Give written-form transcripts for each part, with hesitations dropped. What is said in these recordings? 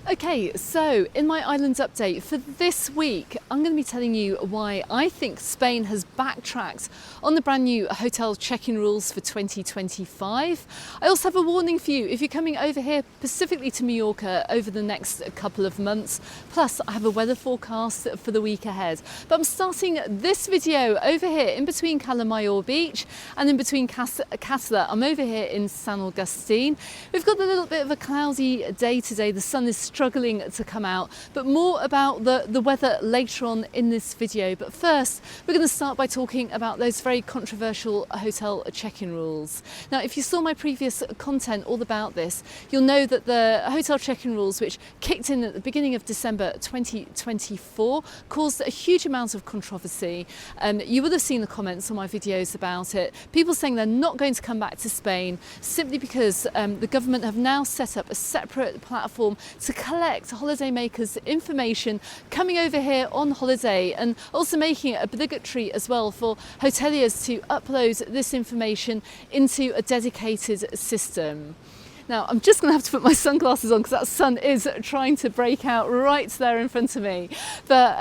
Okay, so in my island update for this week, I'm going to be telling you why I think Spain has backtracked on the brand new hotel check-in rules for 2025. I also have a warning for you if you're coming over here specifically to Mallorca over the next couple of months. Plus, I have a weather forecast for the week ahead. But I'm starting this video over here in between Calamayor Beach and in between Castella. I'm over here in San Agustin. We've got a little bit of a cloudy day today. The sun is struggling to come out, but more about the weather later on in this video. But first, we're going to start by talking about those very controversial hotel check-in rules. Now, if you saw my previous content all about this, you'll know that the hotel check-in rules, which kicked in at the beginning of December 2024, caused a huge amount of controversy. You would have seen the comments on my videos about it. People saying they're not going to come back to Spain simply because the government have now set up a separate platform to collect holidaymakers' information coming over here on holiday, and also making it obligatory as well for hoteliers to upload this information into a dedicated system. Now, I'm just going to have to put my sunglasses on because that sun is trying to break out right there in front of me. But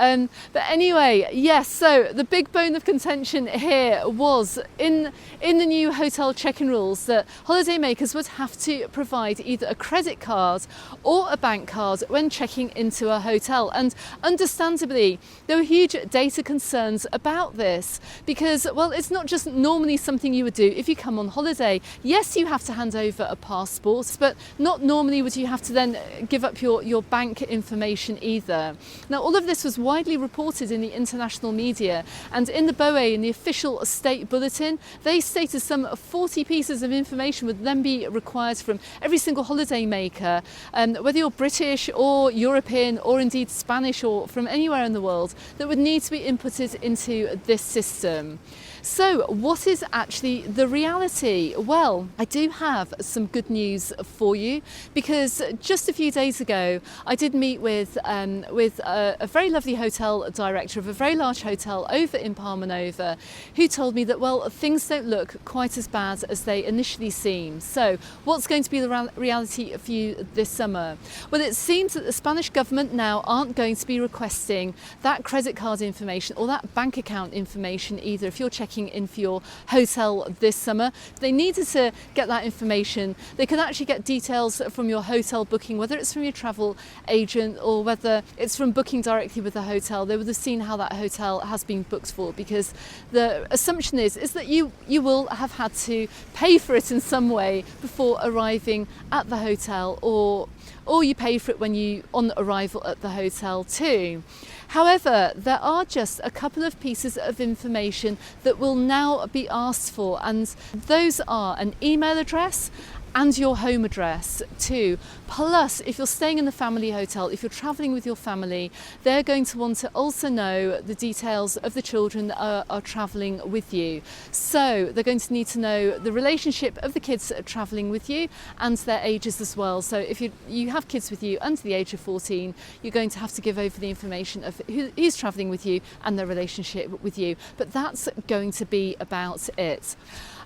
anyway, yes, so the big bone of contention here was in the new hotel check-in rules that holidaymakers would have to provide either a credit card or a bank card when checking into a hotel. And understandably, there were huge data concerns about this because, well, it's not just normally something you would do if you come on holiday. Yes, you have to hand over a passport, but not normally would you have to then give up your bank information either. Now, all of this was widely reported in the international media, and in the BOE, in the official state bulletin, they stated some 40 pieces of information would then be required from every single holiday maker, whether you're British or European or indeed Spanish or from anywhere in the world, that would need to be inputted into this system. So what is actually the reality? Well, I do have some good news for you, because just a few days ago I did meet with a very lovely hotel director of a very large hotel over in Palma Nova, who told me that, well, things don't look quite as bad as they initially seem. So what's going to be the reality for you this summer? Well, it seems that the Spanish government now aren't going to be requesting that credit card information or that bank account information either if you're checking in for your hotel this summer. If they needed to get that information, they could actually get details from your hotel booking, whether it's from your travel agent or whether it's from booking directly with the hotel. They would have seen how that hotel has been booked for, because the assumption is that you will have had to pay for it in some way before arriving at the hotel, or you pay for it when you on arrival at the hotel too. However, there are just a couple of pieces of information that will now be asked for, and those are an email address and your home address too. Plus, if you're staying in the family hotel, if you're travelling with your family, they're going to want to also know the details of the children that are travelling with you. So they're going to need to know the relationship of the kids that are travelling with you and their ages as well. So if you have kids with you under the age of 14, you're going to have to give over the information of who's travelling with you and their relationship with you. But that's going to be about it.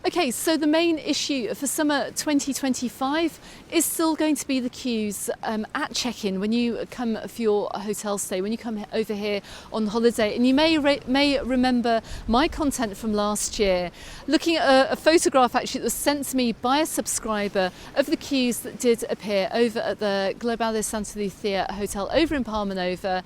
Okay, so the main issue for summer 2025 is still going to be the queues at check-in when you come for your hotel stay, when you come over here on holiday. And you may remember my content from last year, looking at a photograph actually that was sent to me by a subscriber of the queues that did appear over at the Global Santa Lucia Hotel over in Palma Nova.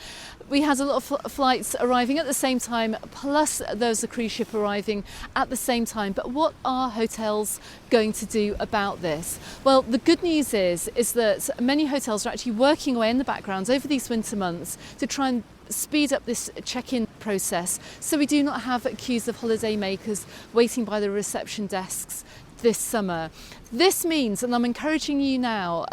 We had a lot of flights arriving at the same time, plus there was a cruise ship arriving at the same time. But what are hotels going to do about this? Well, the good news is that many hotels are actually working away in the background over these winter months to try and speed up this check-in process, so we do not have queues of holiday makers waiting by the reception desks this summer. This means, and I'm encouraging you now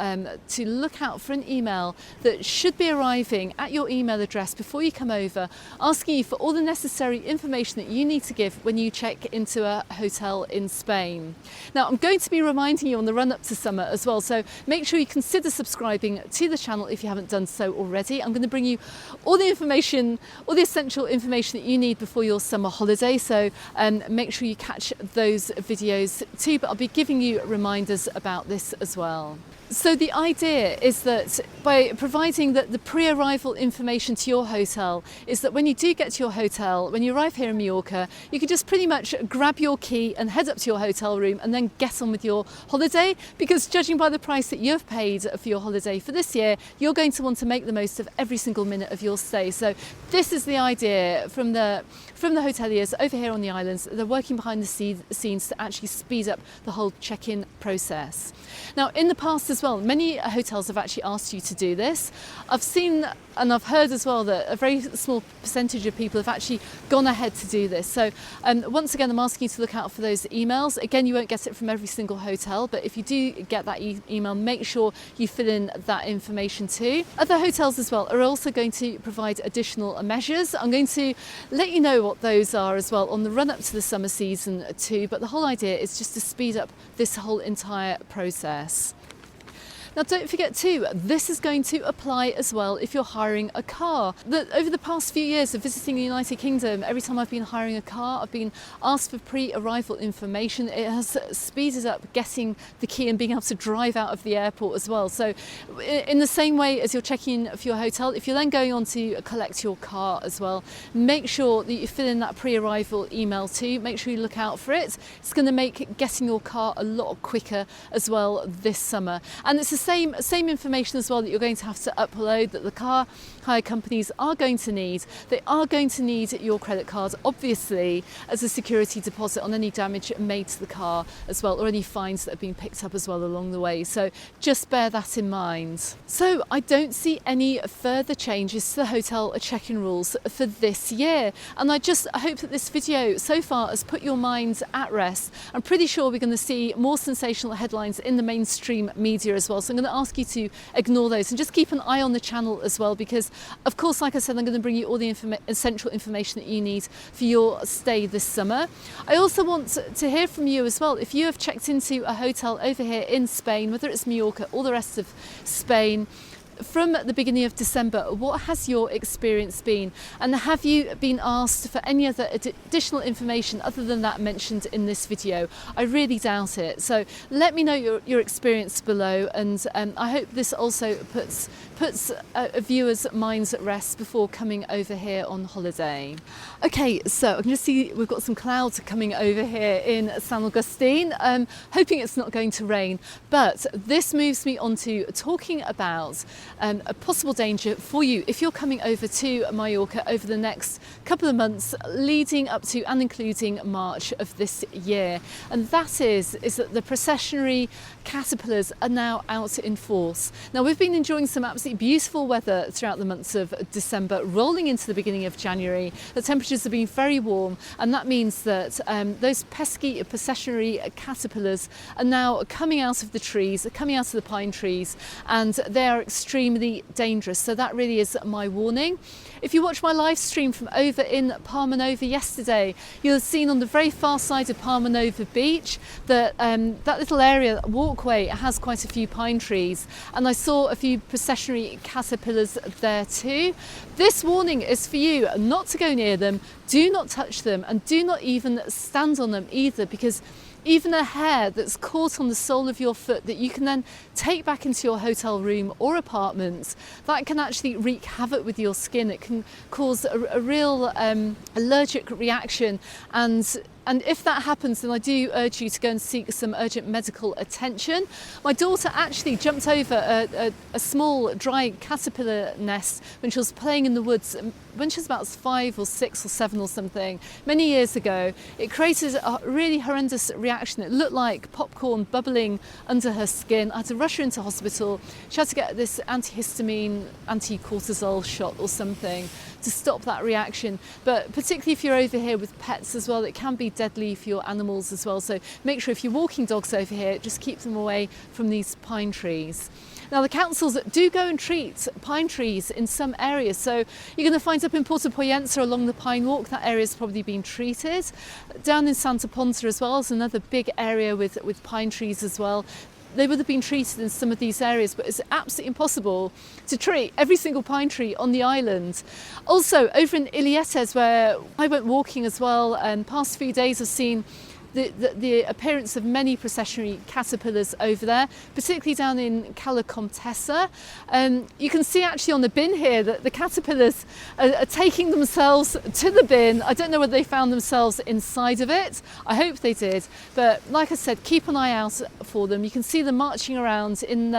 to look out for an email that should be arriving at your email address before you come over, asking you for all the necessary information that you need to give when you check into a hotel in Spain. Now, I'm going to be reminding you on the run-up to summer as well, so make sure you consider subscribing to the channel if you haven't done so already. I'm going to bring you all the information, all the essential information that you need before your summer holiday, so make sure you catch those videos too, but I'll be giving you reminders about this as well. So the idea is that by providing the pre-arrival information to your hotel is that when you do get to your hotel, when you arrive here in Mallorca, you can just pretty much grab your key and head up to your hotel room and then get on with your holiday, because judging by the price that you've paid for your holiday for this year, you're going to want to make the most of every single minute of your stay. So this is the idea from the hoteliers over here on the islands. They're working behind the scenes to actually speed up the whole check-in process. Now, in the past as well, many hotels have actually asked you to do this. I've seen and I've heard as well that a very small percentage of people have actually gone ahead to do this. So once again, I'm asking you to look out for those emails. Again, you won't get it from every single hotel, but if you do get that email, make sure you fill in that information too. Other hotels as well are also going to provide additional measures. I'm going to let you know what those are as well on the run up to the summer season too, but the whole idea is just to speed up this whole entire process. Now, don't forget too, this is going to apply as well if you're hiring a car. Over the past few years of visiting the United Kingdom, every time I've been hiring a car, I've been asked for pre-arrival information. It has speeded up getting the key and being able to drive out of the airport as well. So in the same way as you're checking in for your hotel, if you're then going on to collect your car as well, make sure that you fill in that pre-arrival email too. Make sure you look out for it. It's going to make getting your car a lot quicker as well this summer. And it's the same information as well that you're going to have to upload, that the car hire companies are going to need. They are going to need your credit card, obviously, as a security deposit on any damage made to the car as well, or any fines that have been picked up as well along the way. So just bear that in mind. So I don't see any further changes to the hotel check-in rules for this year. And I just hope that this video so far has put your minds at rest. I'm pretty sure we're going to see more sensational headlines in the mainstream media as well. So I'm going to ask you to ignore those and just keep an eye on the channel as well, because of course, like I said, I'm going to bring you all the essential information that you need for your stay this summer. I also want to hear from you as well. If you have checked into a hotel over here in Spain, whether it's Mallorca or the rest of Spain, from the beginning of December, what has your experience been? And have you been asked for any other additional information other than that mentioned in this video? I really doubt it. So let me know your experience below, and I hope this also puts a viewer's minds at rest before coming over here on holiday. Okay, so I can just see we've got some clouds coming over here in San Agustin. Hoping it's not going to rain, but this moves me on to talking about a possible danger for you if you're coming over to Mallorca over the next couple of months leading up to and including March of this year. And that is that the processionary caterpillars are now out in force. Now, we've been enjoying some absolutely beautiful weather throughout the months of December, rolling into the beginning of January. The temperatures have been very warm, and that means that those pesky processionary caterpillars are now coming out of the trees, coming out of the pine trees, and they are extremely dangerous. So that really is my warning. If you watch my live stream from over in Palma Nova yesterday, you'll have seen on the very far side of Palma Nova Beach that that little area, that walkway, has quite a few pine trees, and I saw a few processionary caterpillars there too. This warning is for you not to go near them, do not touch them, and do not even stand on them either, because even a hair that's caught on the sole of your foot that you can then take back into your hotel room or apartment, that can actually wreak havoc with your skin. It can cause a real allergic reaction, and if that happens, then I do urge you to go and seek some urgent medical attention. My daughter actually jumped over a small dry caterpillar nest when she was playing in the woods when she was about 5 or 6 or 7 or something many years ago. It created a really horrendous reaction. It looked like popcorn bubbling under her skin. I had to rush her into hospital. She had to get this antihistamine, anti-cortisol shot or something to stop that reaction. But particularly if you're over here with pets as well, it can be deadly for your animals as well. So make sure if you're walking dogs over here, just keep them away from these pine trees. Now, the councils do go and treat pine trees in some areas. So you're going to find up in Porto Poyensa along the Pine Walk, that area has probably been treated. Down in Santa Ponsa as well is another big area with pine trees as well. They would have been treated in some of these areas, but it's absolutely impossible to treat every single pine tree on the island. Also, over in Ilietes, where I went walking as well, and past few days I've seen the appearance of many processionary caterpillars over there, particularly down in Cala Comtessa. You can see actually on the bin here that the caterpillars are taking themselves to the bin. I don't know whether they found themselves inside of it. I hope they did, but like I said, keep an eye out for them. You can see them marching around in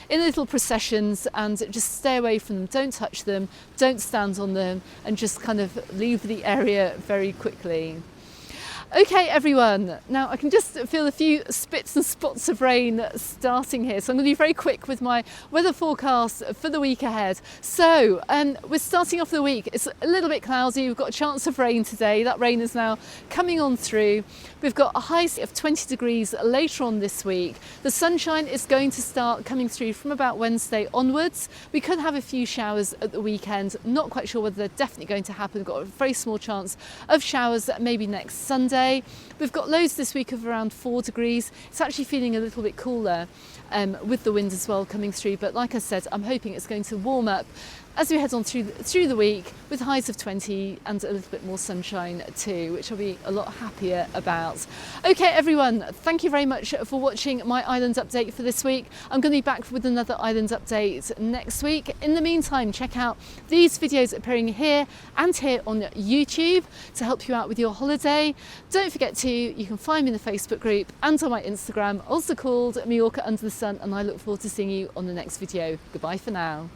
little processions, and just stay away from them. Don't touch them, don't stand on them, and just kind of leave the area very quickly. Okay everyone, now I can just feel a few spits and spots of rain starting here, so I'm going to be very quick with my weather forecast for the week ahead. So we're starting off the week, it's a little bit cloudy, we've got a chance of rain today. That rain is now coming on through. We've got a high of 20 degrees later on this week. The sunshine is going to start coming through from about Wednesday onwards. We could have a few showers at the weekend, not quite sure whether they're definitely going to happen. We've got a very small chance of showers maybe next Sunday. We've got lows this week of around 4 degrees. It's actually feeling a little bit cooler with the wind as well coming through, but like I said, I'm hoping it's going to warm up as we head on through the week, with highs of 20 and a little bit more sunshine too, which I'll be a lot happier about. Okay everyone, thank you very much for watching my island update for this week. I'm going to be back with another island update next week. In the meantime, check out these videos appearing here and here on YouTube to help you out with your holiday. Don't forget you can find me in the Facebook group and on my Instagram, also called Mallorca Under the Sun, and I look forward to seeing you on the next video. Goodbye for now.